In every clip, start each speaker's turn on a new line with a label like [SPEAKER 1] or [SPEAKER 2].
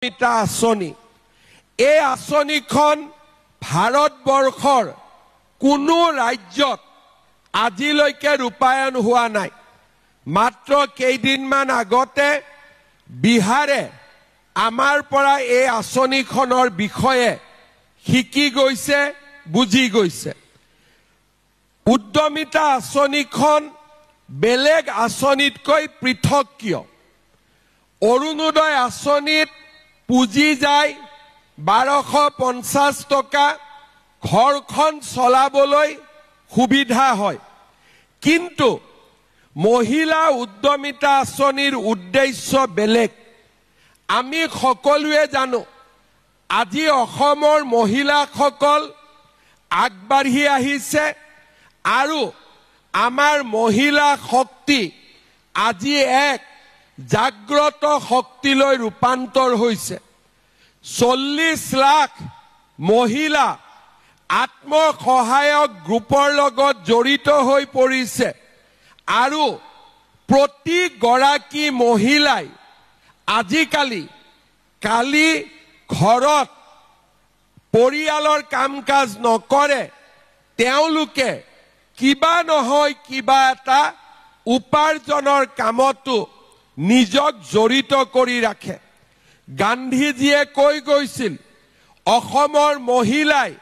[SPEAKER 1] মিটা আঁচনি এই আঁচনিখন ভাৰতবৰ্ষৰ কোনো ৰাজ্যত আজিলৈকে ৰূপায়ণ হোৱা নাই। মাত্ৰ কেইদিনমান আগতে বিহাৰে আমাৰ পৰা এই আঁচনিখনৰ বিষয়ে শিকি গৈছে, বুজি গৈছে। উদ্যমিতা আঁচনিখন বেলেগ আঁচনিতকৈ পৃথক কিয়? অৰুণোদয় আঁচনিত পুঁজি যায় 1250 টকা, ঘৰখন চলাবলৈ সুবিধা হয়। কিন্তু মহিলা উদ্যমিতা আঁচনিৰ উদ্দেশ্য বেলেগ। আমি সকলোৱে জানো আজি অসমৰ মহিলাসকল আগবাঢ়ি আহিছে আৰু আমাৰ মহিলা শক্তি আজি এক জাগ্ৰত শক্তিলৈ ৰূপান্তৰ হৈছে। 40 লাখ মহিলা আত্মসহায়ক গ্ৰুপৰ লগত জড়িত হৈ পৰিছে আৰু প্ৰতিগৰাকী মহিলাই আজিকালি কালি ঘৰত পৰিয়ালৰ কাম কাজ নকৰে, তেওঁলোকে কিবা নহয় কিবা এটা উপাৰ্জনৰ কামতো নিজক জড়িত কৰি ৰাখে। গান্ধীজীয়ে কৈ গৈছিল অসমৰ মহিলাই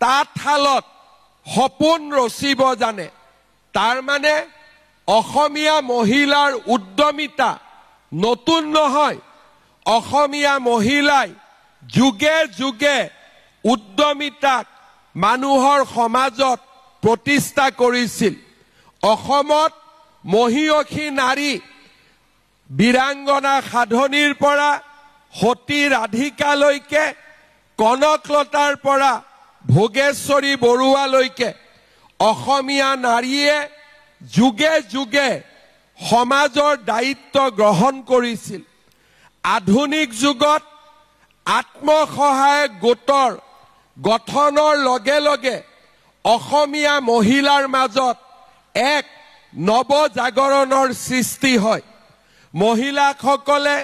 [SPEAKER 1] তাঁতশালত সপোন ৰচিব জানে। তাৰ মানে অসমীয়া মহিলাৰ উদ্যমিতা নতুন নহয়। অসমীয়া মহিলাই যুগে যুগে উদ্যমিতাক মানুহৰ সমাজত প্ৰতিষ্ঠা কৰিছিল। অসমত মহিয়সী নাৰী বীৰাংগনা সাধনীৰ পৰা সতী ৰাধিকালৈকে, কনকলতাৰ পৰা ভোগেশ্বৰী বৰুৱালৈকে অসমীয়া নাৰীয়ে যুগে যুগে সমাজৰ দায়িত্ব গ্ৰহণ কৰিছিল। আধুনিক যুগত আত্মসহায়ক গোটৰ গঠনৰ লগে লগে অসমীয়া মহিলাৰ মাজত এক নৱজাগৰণৰ সৃষ্টি হয়। মহিলাসকলে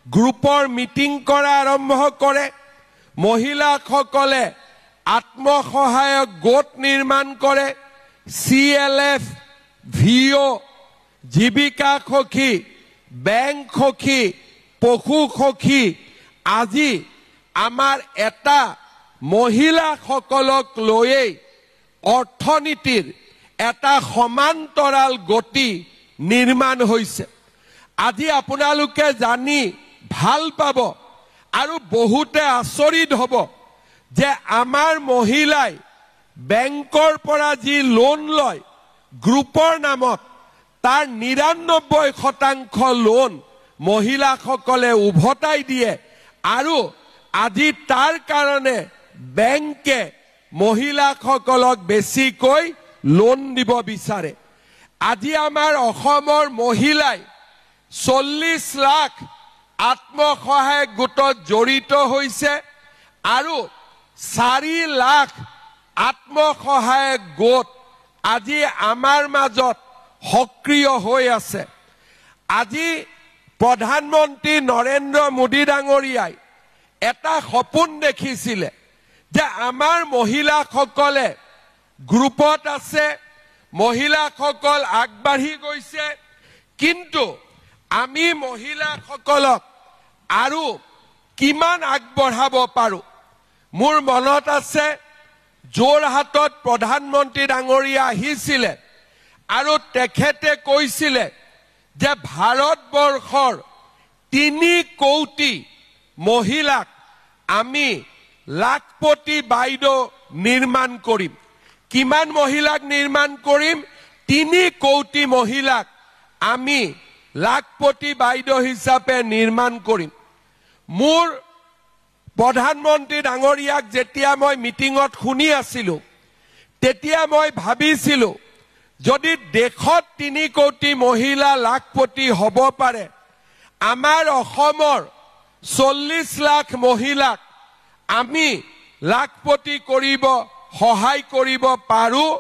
[SPEAKER 1] গ্ৰুপৰ মিটিং কৰা আৰম্ভ কৰে। মহিলাসকলে আত্মসহায়ক গোট নিৰ্মাণ কৰে। CLF, VO, জীৱিকা সখী, বেংক সখী, পশু সখী, আজি আমাৰ এটা মহিলাসকলক লৈয়ে অৰ্থনীতিৰ এটা সমান্তৰাল গতি নিৰ্মাণ হৈছে। আজি আপোনালোকে জানি ভাল পাব আৰু বহুতে আচৰিত হ'ব যে আমাৰ মহিলাই বেংকৰ পৰা যি লোন লয় গ্ৰুপৰ নামত, তাৰ 99% লোন মহিলাসকলে উভতাই দিয়ে আৰু আজি তাৰ কাৰণে বেংকে মহিলাসকলক বেছিকৈ লোন দিব বিচাৰে। আজি আমাৰ অসমৰ মহিলাই 40 লাখ আত্মসহায়ক গোটত জড়িত হৈছে আৰু 4 লাখ আত্মসহায়ক গোট আজি আমাৰ মাজত সক্ৰিয় হৈ আছে। আজি প্ৰধানমন্ত্ৰী নৰেন্দ্ৰ মোদী ডাঙৰীয়াই এটা সপোন দেখিছিলে যে আমাৰ মহিলাসকলে গ্ৰুপত আছে, মহিলাসকল আগবাঢ়ি গৈছে, কিন্তু আমি মহিলাসকলক আৰু কিমান আগবঢ়াব পাৰোঁ। মোৰ মনত আছে যোৰহাটত প্ৰধানমন্ত্ৰী ডাঙৰীয়া আহিছিলে আৰু তেখেতে কৈছিলে যে ভাৰতবৰ্ষৰ 3 কোটি মহিলাক আমি লাখপতি বাইদেউ নিৰ্মাণ কৰিম। কিমান মহিলাক নিৰ্মাণ কৰিম? 3 কোটি মহিলাক আমি লাখপতি বাইদেউ হিচাপে নিৰ্মাণ কৰিম। মোৰ প্ৰধানমন্ত্ৰী ডাঙৰীয়াক যেতিয়া মই মিটিঙত শুনি আছিলোঁ, তেতিয়া মই ভাবিছিলোঁ যদি দেশত 3 কোটি মহিলা লাখপতি হ'ব পাৰে, আমাৰ অসমৰ 40 লাখ মহিলাক আমি লাখপতি কৰিব সহায় কৰিব পাৰোঁ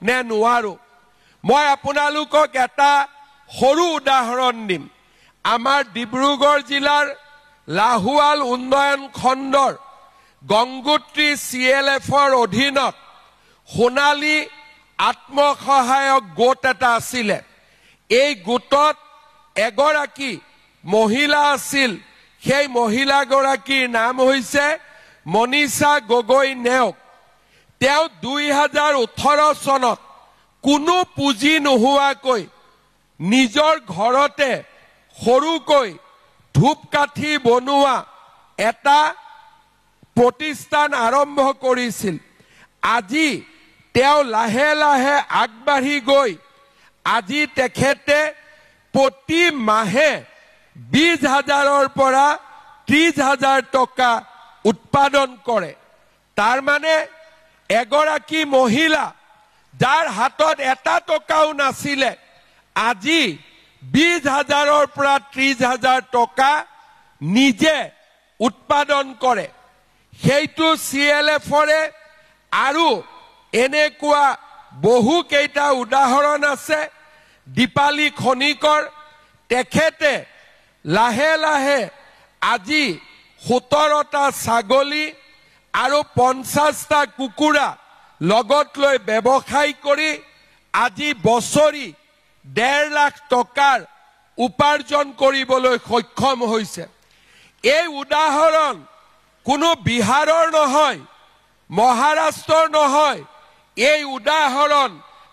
[SPEAKER 1] নে নোৱাৰোঁ। মই আপোনালোকক এটা সৰু উদাহৰণ দিম। আমাৰ ডিব্ৰুগড় জিলাৰ লাহুৱাল উন্নয়ন খণ্ডৰ গংগোত্ৰী CLFৰ অধীনত সোণালী আত্মসহায়ক গোট এটা আছিলে। এই গোটত এগৰাকী মহিলা আছিল। সেই মহিলাগৰাকীৰ নাম হৈছে মনীষা গগৈ নেওগ। তেওঁ 2018 চনত কোনো পুঁজি নোহোৱাকৈ নিজৰ ঘৰতে সৰুকৈ ধূপকাঠি বনোৱা এটা প্ৰতিষ্ঠান আৰম্ভ কৰিছিল। আজি তেওঁ লাহে লাহে আগবাঢ়ি গৈ আজি তেখেতে প্ৰতি মাহে 20,000ৰ পৰা 30,000 টকা উৎপাদন কৰে। তাৰ মানে এগৰাকী মহিলা যাৰ হাতত এটা টকাও নাছিলে আজি 20,000ৰ পৰা 30,000 টকা নিজে উৎপাদন কৰে। সেইটো CLFৰে আৰু এনেকুৱা বহু কেইটা উদাহৰণ আছে। দীপালী খনিকৰ তেখেতে লাহে লাহে আজি 17টা ছাগলী আৰু 50টা কুকুৰা লগত লৈ ব্যৱসায় কৰি আজি বছৰি 1.5 লাখ টকাৰ উপাৰ্জন কৰিবলৈ সক্ষম হৈছে। এই উদাহৰণ কোনো বিহাৰৰ নহয়, মহাৰাষ্ট্ৰৰ নহয়, এই উদাহৰণ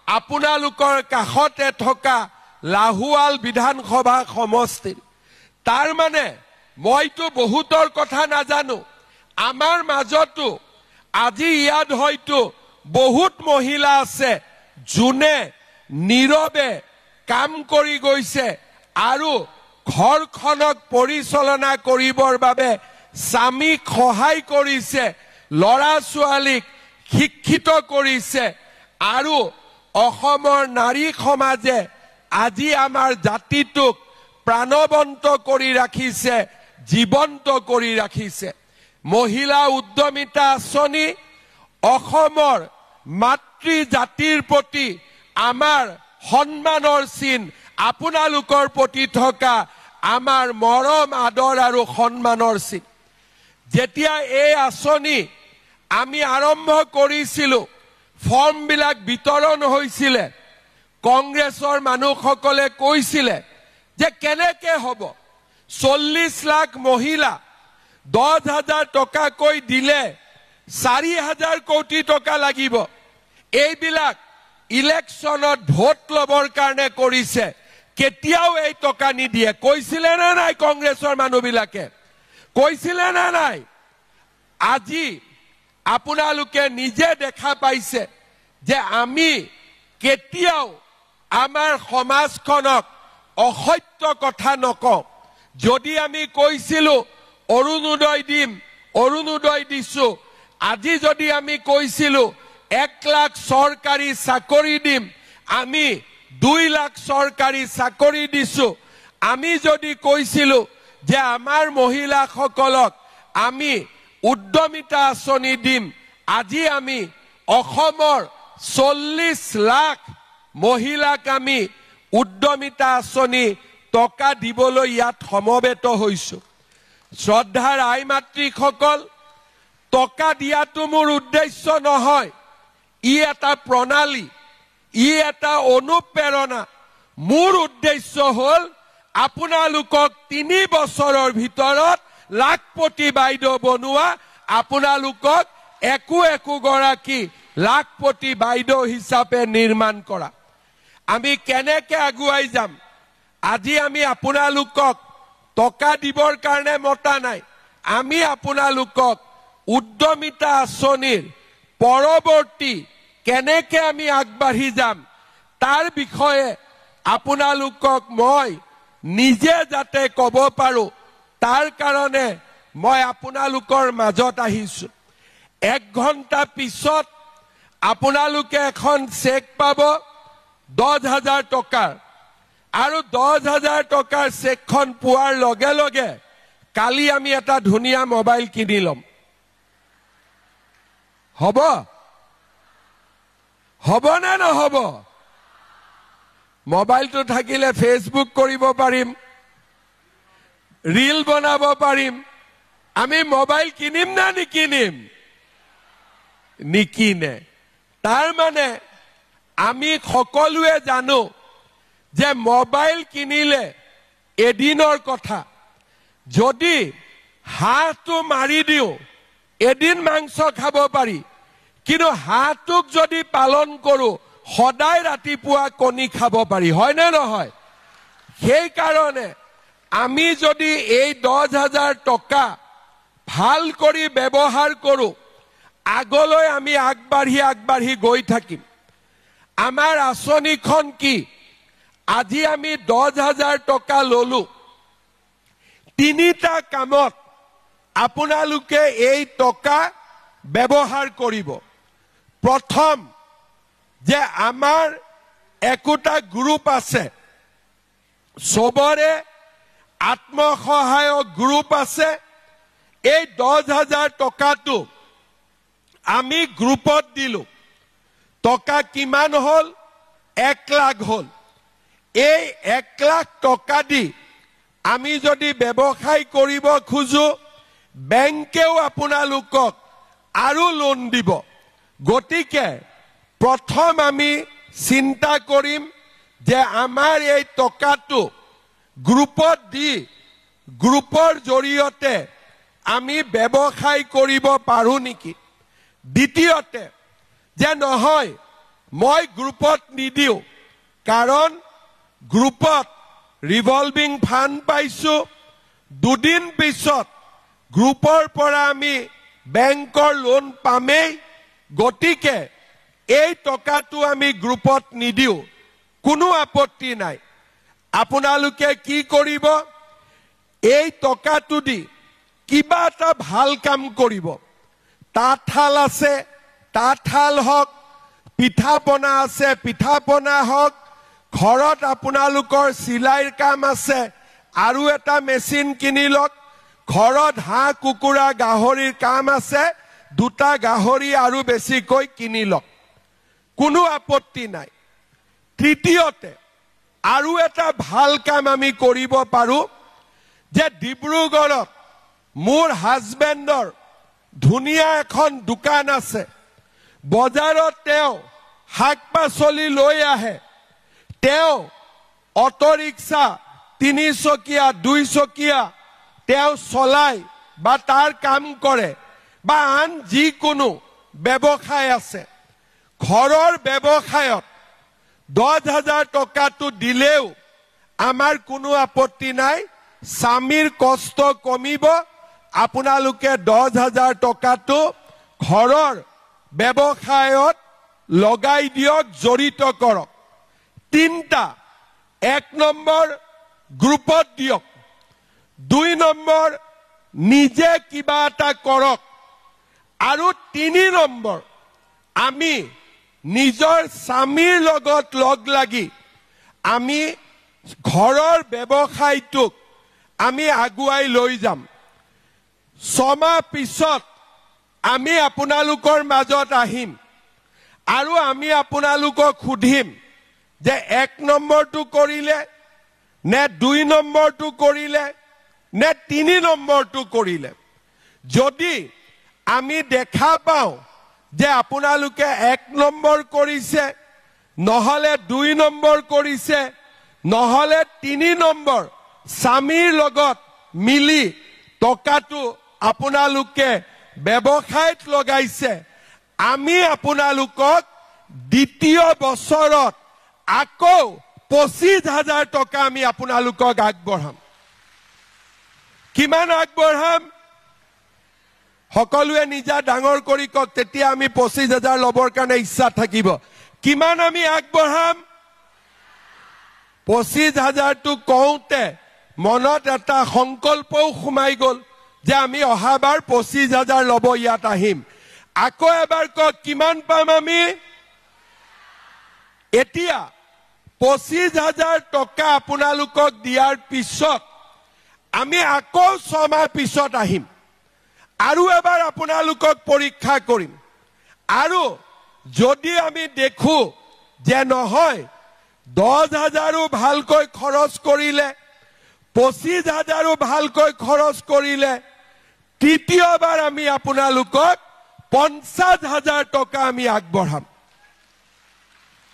[SPEAKER 1] আপোনালোকৰ কাষতে থকা লাহুৱাল বিধানসভা সমষ্টিৰ। তাৰ মানে মইতো বহুতৰ কথা নাজানো, আমাৰ মাজতো আজি ইয়াত হয়তো বহুত মহিলা আছে যোনে নীৰৱে কাম কৰি গৈছে আৰু ঘৰখনক পৰিচালনা কৰিবৰ বাবে স্বামীক সহায় কৰিছে, ল'ৰা ছোৱালীক শিক্ষিত কৰিছে আৰু অসমৰ নাৰী সমাজে আজি আমাৰ জাতিটোক প্ৰাণৱন্ত কৰি ৰাখিছে, জীৱন্ত কৰি ৰাখিছে। মহিলা উদ্যমিতা আঁচনি অসমৰ মাতৃ জাতিৰ প্ৰতি আমাৰ সন্মানৰ চিন, আপোনালোকৰ প্ৰতি থকা আমাৰ মৰম আদৰ আৰু সন্মানৰ চিন। যেতিয়া এই আঁচনি আমি আৰম্ভ কৰিছিলো, ফৰ্মবিলাক বিতৰণ হৈছিলে, কংগ্ৰেছৰ মানুহসকলে কৈছিলে যে কেনেকে হ'ব, 40 লাখ মহিলা 10,000 টকাকৈ দিলে 4,000 কোটি টকা লাগিব। এইবিলাক ইলেকশ্যনত ভোট ল'বৰ কাৰণে কৰিছে, কেতিয়াও এই টকা নিদিয়ে। কৈছিলে নে নাই কংগ্ৰেছৰ মানুহবিলাকে? কৈছিলে নে নাই? আজি আপোনালোকে নিজে দেখা পাইছে যে আমি কেতিয়াও আমাৰ সমাজখনক অসত্য কথা নকওঁ। যদি আমি কৈছিলো অৰুণোদয় দিম, অৰুণোদয় দিছো। আজি যদি আমি কৈছিলো 1 লাখ চৰকাৰী চাকৰি দিম, আমি 2 লাখ চৰকাৰী চাকৰি দিছো। আমি যদি কৈছিলো যে আমাৰ মহিলাসকলক আমি উদ্যমিতা আঁচনি দিম, আজি আমি অসমৰ 40 লাখ মহিলাক আমি উদ্যমিতা আঁচনি টকা দিবলৈ ইয়াত সমবেত হৈছো। শ্ৰদ্ধাৰ আই মাতৃসকল, টকা দিয়াটো মোৰ উদ্দেশ্য নহয়, ই এটা প্ৰণালী, ই এটা অনুপ্ৰেৰণা। মোৰ উদ্দেশ্য হ'ল আপোনালোকক 3 বছৰৰ ভিতৰত লাখপতি বাইদেউ বনোৱা, আপোনালোকক একোগৰাকী লাখপতি বাইদেউ হিচাপে নিৰ্মাণ কৰা। আমি কেনেকে আগুৱাই যাম? আজি আমি আপোনালোকক টকা দিবৰ কাৰণে মতা নাই, আমি আপোনালোকক উদ্যমিতা আঁচনিৰ পৰৱৰ্তী কেনেকে আমি আগবাঢ়ি যাম তাৰ বিষয়ে আপোনালোকক মই নিজে যাতে ক'ব পাৰো, তাৰ কাৰণে মই আপোনালোকৰ মাজত আহিছো। 1 ঘণ্টা পিছত আপোনালোকে এখন চেক পাব 10,000 টকাৰ, আৰু 10,000 টকাৰ চেকখন পোৱাৰ লগে লগে কালি আমি এটা ধুনীয়া মোবাইল কিনি ল'ম। হ'ব? হ'ব নে নহ'ব? মোবাইলটো থাকিলে ফেচবুক কৰিব পাৰিম, ৰীল বনাব পাৰিম, আমি মোবাইল কিনিম না নিকিনিম? নিকিনে। তাৰ মানে আমি সকলোৱে জানো যে মোবাইল কিনিলে এদিনৰ কথা। যদি হাঁহটো মাৰি দিও এদিন মাংস খাব পাৰি, কিন্তু হাঁহটোক যদি পালন কৰো সদায় ৰাতিপুৱা কণী খাব পাৰি, হয় নে নহয়? সেই কাৰণে আমি যদি এই 10,000 টকা ভাল কৰি ব্যৱহাৰ কৰো, আগলৈ আমি আগবাঢ়ি গৈ থাকিম। আমাৰ আঁচনিখন কি? আজি আমি 10,000 টকা ললো। তিনিটা কামত আপোনালোকে এই টকা ব্যৱহাৰ কৰিব। প্ৰথম, যে আমাৰ একোটা গ্ৰুপ আছে, সবৰে আত্মসহায়ক গ্ৰুপ আছে। এই 10,000 টকাটো আমি গ্ৰুপত দিলো। টকা কিমান হল? 1 লাখ হল। এই 1 লাখ টকা দি আমি যদি ব্যৱসায় কৰিব খোজো, বেংকেও আপোনালোকক আৰু লোন দিব। গতিকে প্ৰথম আমি চিন্তা কৰিম যে আমাৰ এই টকাটো গ্ৰুপত দি গ্ৰুপৰ জৰিয়তে আমি ব্যৱসায় কৰিব পাৰো নেকি। দ্বিতীয়তে, যে নহয় মই গ্ৰুপত নিদিও, কাৰণ গ্ৰুপত ৰিভলভিং ফাণ্ড পাইছো, দুদিন পিছত গ্ৰুপৰ পৰা আমি বেংকৰ লোন পামেই। গতিকে এই টকাটো আমি গ্ৰুপত নিদিও, কোনো আপত্তি নাই। আপোনালোকে কি কৰিব? এই টকাটো দি কিবা এটা ভাল কাম কৰিব। তাঁতশাল আছে, তাঁতশাল হওক, পিঠা পনা আছে, পিঠা পনা হওক, ঘৰত আপোনালোকৰ চিলাইৰ কাম আছে, আৰু এটা মেচিন কিনি লওক। ঘৰত হাঁহ কুকুৰা গাহৰিৰ কাম আছে, 2টা গাহৰি আৰু বেছিকৈ কিনি লওক, কোনো আপত্তি নাই। তৃতীয়তে, আৰু এটা ভাল কাম আমি কৰিব পাৰো, যে ডিব্ৰুগড়ত মোৰ হাজবেণ্ডৰ ধুনীয়া এখন দোকান আছে। বজাৰত তেওঁ শাক পাচলি লৈ আহে। তেওঁ অটো ৰিক্সা 3 চকীয়া 2 চকীয়া তেওঁ চলাই বা তাৰ কাম কৰে, বা আন যিকোনো ব্যৱসায় আছে। ঘৰৰ ব্যৱসায়ত 10,000 টকাটো দিলেও আমাৰ কোনো আপত্তি নাই। স্বামীৰ কষ্ট কমিব। আপোনালোকে 10,000 টকাটো ঘৰৰ ব্যৱসায়ত লগাই দিয়ক, জড়িত কৰক। 3টা, 1 নম্বৰ গ্ৰুপত দিয়ক, 2 নম্বৰ নিজে কিবা এটা কৰক, আৰু 3 নম্বৰ আমি নিজৰ স্বামীৰ লগত লগ লাগি আমি ঘৰৰ ব্যৱসায়টোক আমি আগুৱাই লৈ যাম। 6 মাহ পিছত আমি আপোনালোকৰ মাজত আহিম, আৰু আমি আপোনালোকক সুধিম যে 1 নম্বৰটো কৰিলে নে 2 নম্বৰটো কৰিলে নে 3 নম্বৰটো কৰিলে। যদি আমি দেখা পাওঁ যে আপোনালোকে 1 নম্বৰ কৰিছে, নহলে 2 নম্বৰ কৰিছে, নহলে 3 নম্বৰ স্বামীৰ লগত মিলি টকাটো আপোনালোকে ব্যৱসায়ত লগাইছে, আমি আপোনালোকক দ্বিতীয় বছৰত আকৌ 25,000 টকা আমি আপোনালোকক আগবঢ়াম। কিমান আগবঢ়াম? সকলোৱে নিজা ডাঙৰ কৰি কওক, তেতিয়া আমি 25,000 লবৰ কাৰণে ইচ্ছা থাকিব। কিমান আমি আগবঢ়াম? 25,000টো কওঁতে মনত এটা সংকল্পও সোমাই গ'ল যে আমি অহাবাৰ 25,000 লব ইয়াত আহিম। আকৌ এবাৰ কওক, কিমান পাম আমি? এতিয়া 25,000 টকা আপোনালোকক দিয়াৰ পিছত আমি আকৌ 6 মাহ পিছত আহিম, আৰু এবাৰ আপোনালোকক পৰীক্ষা কৰিম। আৰু যদি আমি দেখো যে নহয় 10,000ও ভালকৈ খৰচ কৰিলে, 25,000ও ভালকৈ খৰচ কৰিলে, তৃতীয়বাৰ আমি আপোনালোকক 50,000 টকা আমি আগবঢ়াম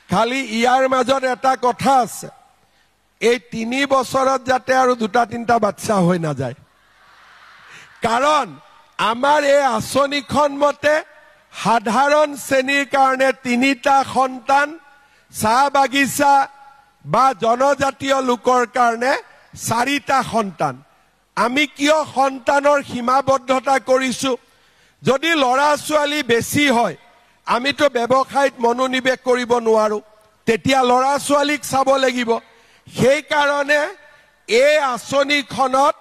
[SPEAKER 1] খালি ইয়াৰ মাজত এটা কথা আছে এই 3 বছৰত যাতে আৰু 2-3টা বাচ্চা হৈ না যায় কাৰণ আমাৰ এই আঁচনিখন মতে সাধাৰণ শ্ৰেণীৰ কাৰণে 3টা সন্তান চাহ বাগিচা বা জনজাতীয় লোকৰ কাৰণে 4টা সন্তান আমি কিয় সন্তানৰ সীমাবদ্ধতা কৰিছো যদি লৰা ছোৱালী বেছি হয় আমিতো ব্যৱসায়ত মনোনিৱেশ কৰিব নোৱাৰো তেতিয়া লৰা ছোৱালীক চাব লাগিব সেই কাৰণে এই আঁচনিখনত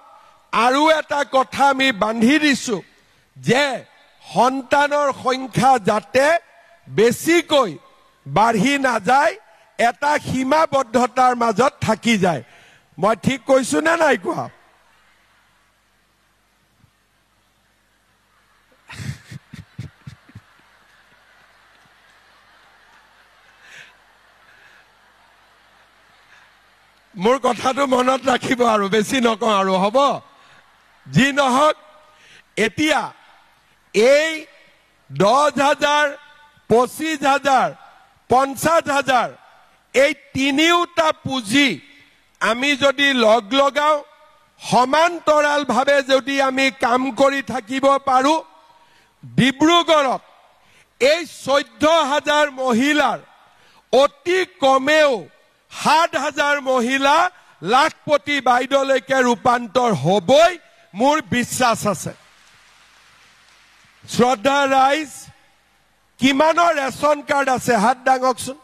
[SPEAKER 1] আৰু এটা কথা আমি বান্ধি দিছো যে সন্তানৰ সংখ্যা যাতে বেছিকৈ বাঢ়ি না যায় এটা সীমাবদ্ধতাৰ মাজত থাকি যায় মই ঠিক কৈছো না নাই কোৱা মোৰ কথাটো মনত ৰাখিব আৰু বেছি নকওঁ আৰু হ'ব যি নহক এতিয়া এই 10,000 25,000 50,000 এই তিনিওটা পুঁজি আমি যদি লগাও সমান্তৰাল ভাৱে যদি আমি কাম কৰি থাকিব পাৰো ডিব্ৰুগড়ত এই 14,000 মহিলাৰ অতি কমেও 7,000 মহিলা লাখপতি বাইদলৈকে ৰূপান্তৰ হ'বই মোৰ বিশ্বাস আছে শ্ৰদ্ধা ৰাইজ কিমানৰ ৰেচন কাৰ্ড আছে হাত দাঙকচোন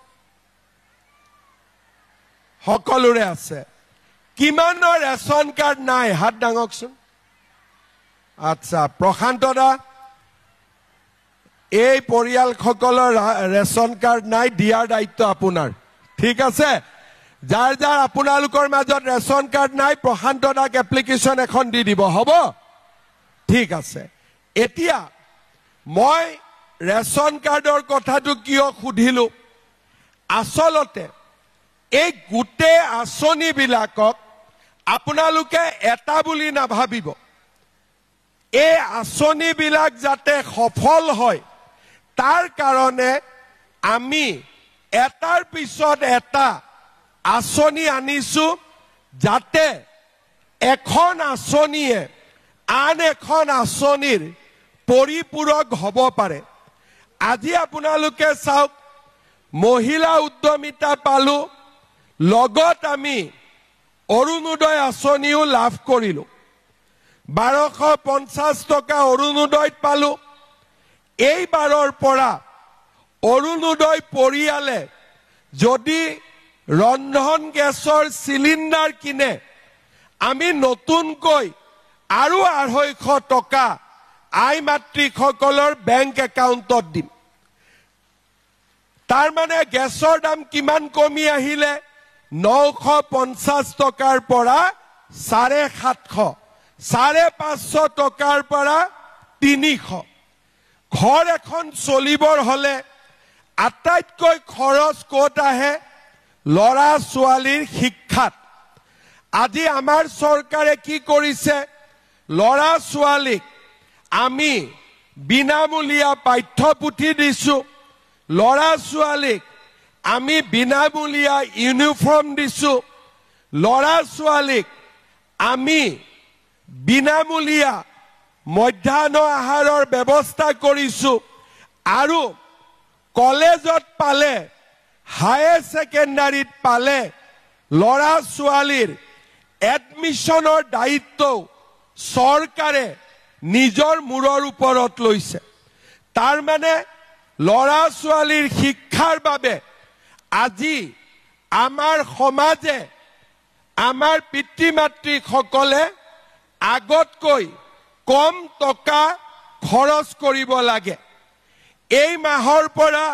[SPEAKER 1] সকলোৰে আছে কিমানৰ ৰেচন কাৰ্ড নাই হাত দাঙকচোন আচ্ছা প্ৰশান্ত দা এই পৰিয়ালসকলৰ ৰেচন কাৰ্ড নাই দিয়াৰ দায়িত্ব আপোনাৰ ঠিক আছে যাৰ যাৰ আপোনালোকৰ মাজত ৰেচন কাৰ্ড নাই প্ৰশান্ত দাক এপ্লিকেশ্যন এখন দি দিব হ'ব ঠিক আছে এতিয়া মই ৰেচন কাৰ্ডৰ কথাটো কিয় সুধিলো আসলতে এই গোটেই আঁচনিবিলাকক আপোনালোকে এটা বুলি নাভাবিব এই আঁচনিবিলাক যাতে সফল হয় তাৰ কাৰণে আমি এটাৰ পিছত এটা আঁচনি আনিছো যাতে এখন আঁচনিয়ে আন এখন আঁচনিৰ পৰিপূৰক হ'ব পাৰে আজি আপোনালোকে চাওক মহিলা উদ্যমিতা পালো লগত আমি অৰুণোদয় আঁচনিও লাভ কৰিলো 1250 টকা অৰুণোদয়ত পালো এইবাৰৰ পৰা অৰুণোদয় পৰিয়ালে যদি ৰন্ধন গেছৰ সিলিন্ডাৰ কিনে আমি নতুনকৈ আৰু 250 টকা আই মাতৃসকলৰ বেংক একাউণ্টত দিম তাৰ মানে গেছৰ দাম কিমান কমি আহিলে 950 টকাৰ পৰা 750 550 টকাৰ পৰা 300 ঘৰ এখন চলিবৰ হলে আটাইতকৈ খৰচ ক'ত আহে লৰা ছোৱালীৰ শিক্ষাত আজি আমাৰ চৰকাৰে কি কৰিছে লৰা ছোৱালীক আমি বিনামূলীয়া পাঠ্যপুথি দিছো লৰা ছোৱালীক আমি বিনামূলীয়া ইউনিফৰ্ম দিছো লৰা ছোৱালীক আমি বিনামূলীয়া মধ্যাহ্ন আহাৰৰ ব্যৱস্থা কৰিছো আৰু কলেজত পালে হায়াৰ সেকেন্ডাৰীত পালে লৰা ছোৱালীৰ এডমিশনৰ দায়িত্ব চৰকাৰে নিজৰ মূৰৰ ওপৰত লৈছে তাৰ মানে লৰা ছোৱালীৰ শিক্ষাৰ বাবে আজি আমাৰ সমাজে আমাৰ পিতৃ মাতৃ সকলে আগতকৈ কম টকা খৰচ কৰিব লাগে এই মাহৰ পৰা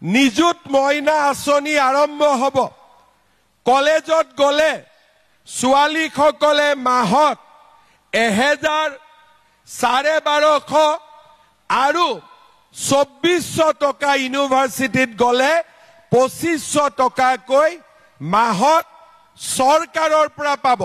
[SPEAKER 1] নিযুত মইনা আঁচনি আৰম্ভ হ'ব কলেজত গলে ছোৱালী সকলে মাহত 1000 1250 আৰু 2400 টকা ইউনিভাৰ্সিটিত গলে 2500 টকাকৈ মাহত চৰকাৰৰ পৰা পাব